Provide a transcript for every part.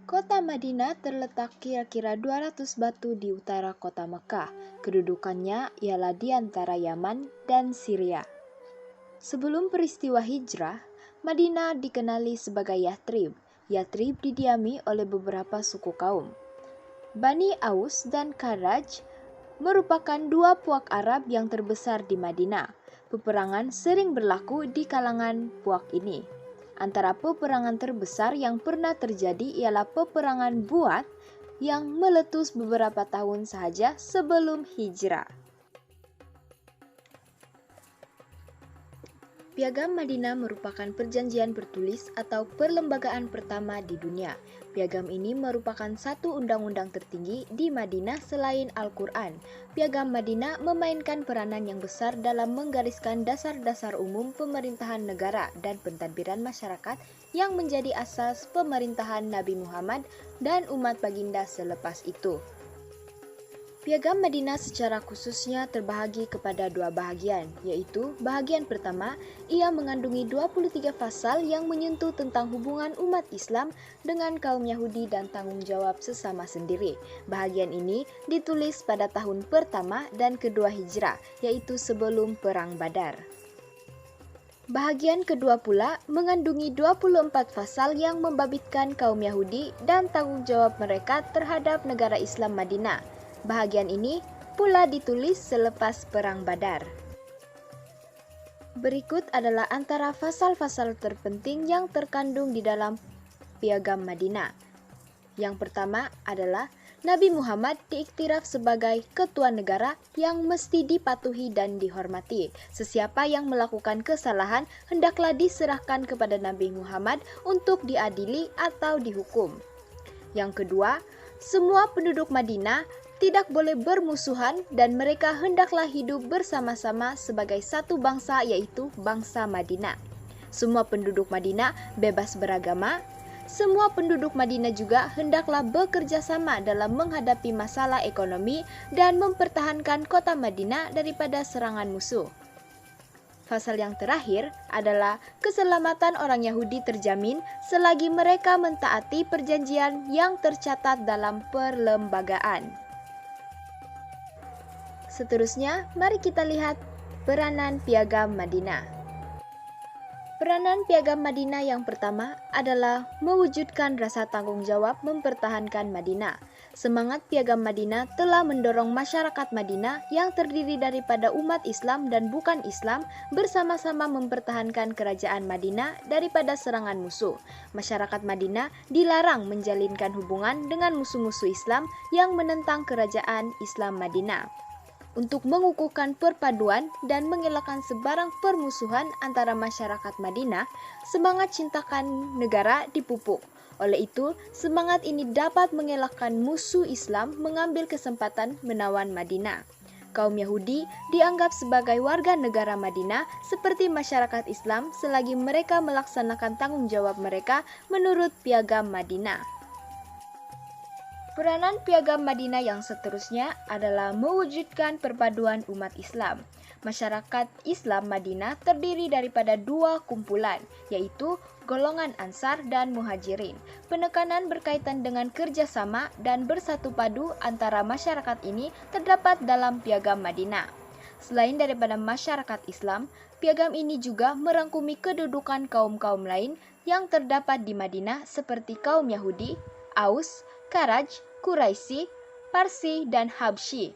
Kota Madinah terletak kira-kira 200 batu di utara kota Mekah. Kedudukannya ialah di antara Yaman dan Syria. Sebelum peristiwa hijrah, Madinah dikenali sebagai Yathrib. Yathrib didiami oleh beberapa suku kaum. Bani Aus dan Kharaj merupakan dua puak Arab yang terbesar di Madinah. Peperangan sering berlaku di kalangan puak ini. Antara peperangan terbesar yang pernah terjadi ialah peperangan Buat yang meletus beberapa tahun saja sebelum hijrah. Piagam Madinah merupakan perjanjian bertulis atau perlembagaan pertama di dunia. Piagam ini merupakan satu undang-undang tertinggi di Madinah selain Al-Quran. Piagam Madinah memainkan peranan yang besar dalam menggariskan dasar-dasar umum pemerintahan negara dan pentadbiran masyarakat yang menjadi asas pemerintahan Nabi Muhammad dan umat baginda selepas itu. Piagam Madinah secara khususnya terbahagi kepada dua bahagian, yaitu bahagian pertama, ia mengandungi 23 pasal yang menyentuh tentang hubungan umat Islam dengan kaum Yahudi dan tanggung jawab sesama sendiri. Bahagian ini ditulis pada tahun pertama dan kedua hijrah, yaitu sebelum Perang Badar. Bahagian kedua pula mengandungi 24 pasal yang membabitkan kaum Yahudi dan tanggung jawab mereka terhadap negara Islam Madinah. Bahagian ini pula ditulis selepas Perang Badar. Berikut adalah antara pasal-pasal terpenting yang terkandung di dalam Piagam Madinah. Yang pertama adalah Nabi Muhammad diiktiraf sebagai ketua negara yang mesti dipatuhi dan dihormati. Sesiapa yang melakukan kesalahan hendaklah diserahkan kepada Nabi Muhammad untuk diadili atau dihukum. Yang kedua, semua penduduk Madinah tidak boleh bermusuhan dan mereka hendaklah hidup bersama-sama sebagai satu bangsa, yaitu bangsa Madinah. Semua penduduk Madinah bebas beragama. Semua penduduk Madinah juga hendaklah bekerja sama dalam menghadapi masalah ekonomi dan mempertahankan kota Madinah daripada serangan musuh. Pasal yang terakhir adalah keselamatan orang Yahudi terjamin selagi mereka mentaati perjanjian yang tercatat dalam perlembagaan. Seterusnya, mari kita lihat peranan Piagam Madinah. Peranan Piagam Madinah yang pertama adalah mewujudkan rasa tanggung jawab mempertahankan Madinah. Semangat Piagam Madinah telah mendorong masyarakat Madinah yang terdiri daripada umat Islam dan bukan Islam bersama-sama mempertahankan kerajaan Madinah daripada serangan musuh. Masyarakat Madinah dilarang menjalinkan hubungan dengan musuh-musuh Islam yang menentang kerajaan Islam Madinah. Untuk mengukuhkan perpaduan dan mengelakkan sebarang permusuhan antara masyarakat Madinah, semangat cintakan negara dipupuk. Oleh itu, semangat ini dapat mengelakkan musuh Islam mengambil kesempatan menawan Madinah. Kaum Yahudi dianggap sebagai warga negara Madinah seperti masyarakat Islam selagi mereka melaksanakan tanggung jawab mereka menurut Piagam Madinah. Peranan Piagam Madinah yang seterusnya adalah mewujudkan perpaduan umat Islam. Masyarakat Islam Madinah terdiri daripada dua kumpulan, yaitu golongan Ansar dan Muhajirin. Penekanan berkaitan dengan kerjasama dan bersatu padu antara masyarakat ini terdapat dalam Piagam Madinah. Selain daripada masyarakat Islam, piagam ini juga merangkumi kedudukan kaum-kaum lain yang terdapat di Madinah seperti kaum Yahudi, Aus, Kharaj, Quraisy, Parsi, dan Habsyi.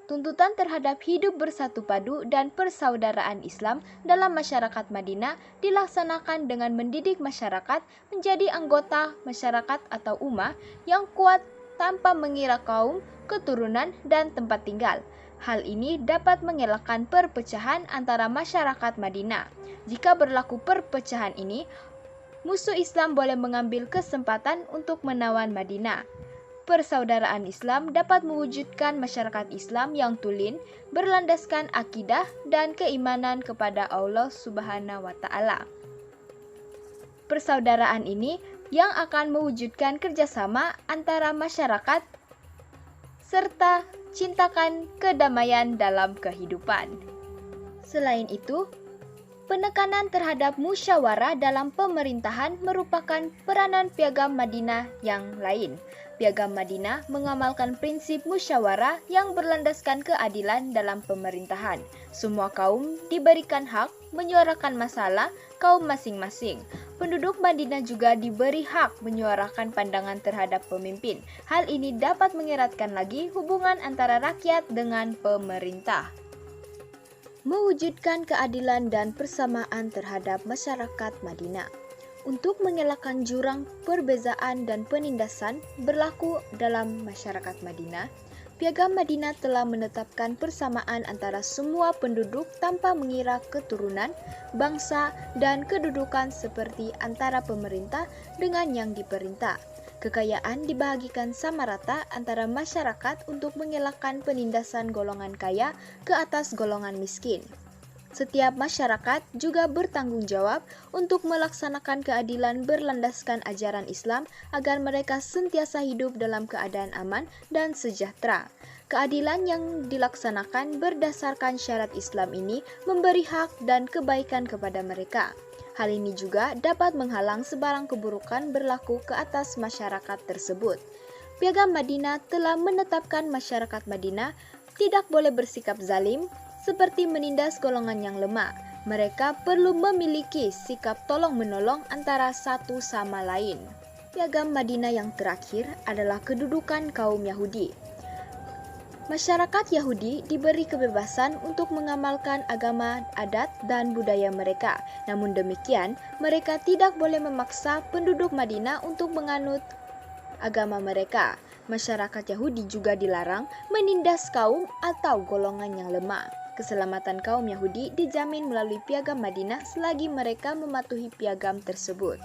Tuntutan terhadap hidup bersatu padu dan persaudaraan Islam dalam masyarakat Madinah dilaksanakan dengan mendidik masyarakat menjadi anggota masyarakat atau ummah yang kuat tanpa mengira kaum, keturunan, dan tempat tinggal. Hal ini dapat mengelakkan perpecahan antara masyarakat Madinah. Jika berlaku perpecahan ini, musuh Islam boleh mengambil kesempatan untuk menawan Madinah. Persaudaraan Islam dapat mewujudkan masyarakat Islam yang tulen, berlandaskan akidah dan keimanan kepada Allah Subhanahu wa Ta'ala. Persaudaraan ini yang akan mewujudkan kerjasama antara masyarakat serta cintakan kedamaian dalam kehidupan. Selain itu, Penekanan terhadap musyawarah dalam pemerintahan merupakan peranan Piagam Madinah yang lain. Piagam Madinah mengamalkan prinsip musyawarah yang berlandaskan keadilan dalam pemerintahan. Semua kaum diberikan hak menyuarakan masalah kaum masing-masing. Penduduk Madinah juga diberi hak menyuarakan pandangan terhadap pemimpin. Hal ini dapat mengeratkan lagi hubungan antara rakyat dengan pemerintah. Mewujudkan keadilan dan persamaan terhadap masyarakat Madinah. Untuk mengelakkan jurang perbezaan dan penindasan berlaku dalam masyarakat Madinah, Piagam Madinah telah menetapkan persamaan antara semua penduduk tanpa mengira keturunan, bangsa, dan kedudukan seperti antara pemerintah dengan yang diperintah. Kekayaan dibagikan sama rata antara masyarakat untuk mengelakkan penindasan golongan kaya ke atas golongan miskin. Setiap masyarakat juga bertanggung jawab untuk melaksanakan keadilan berlandaskan ajaran Islam agar mereka sentiasa hidup dalam keadaan aman dan sejahtera. Keadilan yang dilaksanakan berdasarkan syarat Islam ini memberi hak dan kebaikan kepada mereka. Hal ini juga dapat menghalang sebarang keburukan berlaku ke atas masyarakat tersebut. Piagam Madinah telah menetapkan masyarakat Madinah tidak boleh bersikap zalim, seperti menindas golongan yang lemah. Mereka perlu memiliki sikap tolong-menolong antara satu sama lain. Piagam Madinah yang terakhir adalah kedudukan kaum Yahudi. Masyarakat Yahudi diberi kebebasan untuk mengamalkan agama, adat, dan budaya mereka. Namun demikian, mereka tidak boleh memaksa penduduk Madinah untuk menganut agama mereka. Masyarakat Yahudi juga dilarang menindas kaum atau golongan yang lemah. Keselamatan kaum Yahudi dijamin melalui Piagam Madinah selagi mereka mematuhi piagam tersebut.